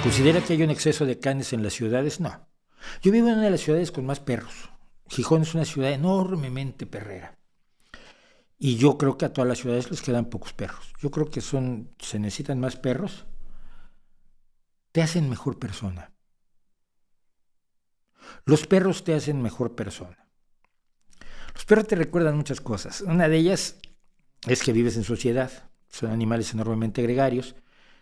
¿Considera que hay un exceso de canes en las ciudades? No. Yo vivo en una de las ciudades con más perros. Gijón es una ciudad enormemente perrera. Y yo creo que a todas las ciudades les quedan pocos perros. Yo creo que se necesitan más perros. Te hacen mejor persona. Los perros te hacen mejor persona. Los perros te recuerdan muchas cosas. Una de ellas es que vives en sociedad. Son animales enormemente gregarios.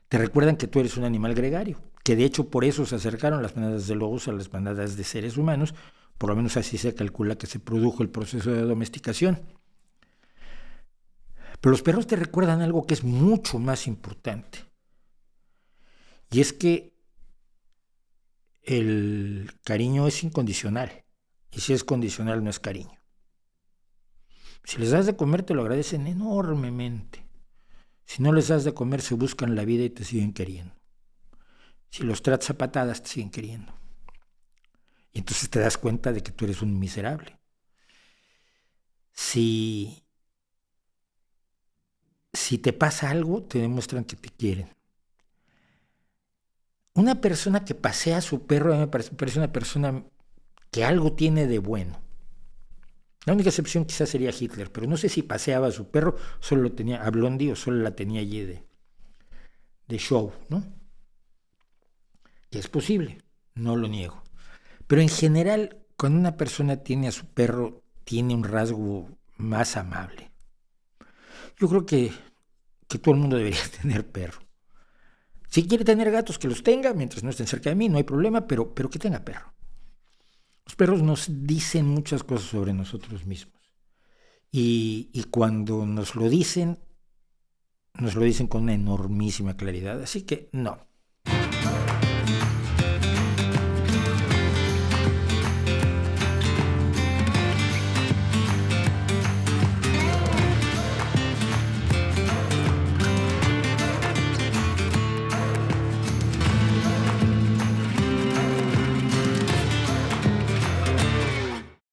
Te recuerdan que tú eres un animal gregario, que de hecho por eso se acercaron las manadas de lobos a las manadas de seres humanos, por lo menos así se calcula que se produjo el proceso de domesticación. Pero los perros te recuerdan algo que es mucho más importante, y es que el cariño es incondicional, y si es condicional no es cariño. Si les das de comer te lo agradecen enormemente. Si no les das de comer se buscan la vida y te siguen queriendo. Si los tratas a patadas te siguen queriendo. Y entonces te das cuenta de que tú eres un miserable. Si te pasa algo, te demuestran que te quieren. Una persona que pasea a su perro, a mí me parece una persona que algo tiene de bueno. La única excepción quizás sería Hitler, pero no sé si paseaba a su perro, solo lo tenía a Blondie o solo la tenía allí de show, ¿no? Que es posible, no lo niego. Pero en general, cuando una persona tiene a su perro, tiene un rasgo más amable. Yo creo que todo el mundo debería tener perro. Si quiere tener gatos, que los tenga, mientras no estén cerca de mí, no hay problema, pero que tenga perro. Los perros nos dicen muchas cosas sobre nosotros mismos. Y cuando nos lo dicen con una enormísima claridad. Así que no.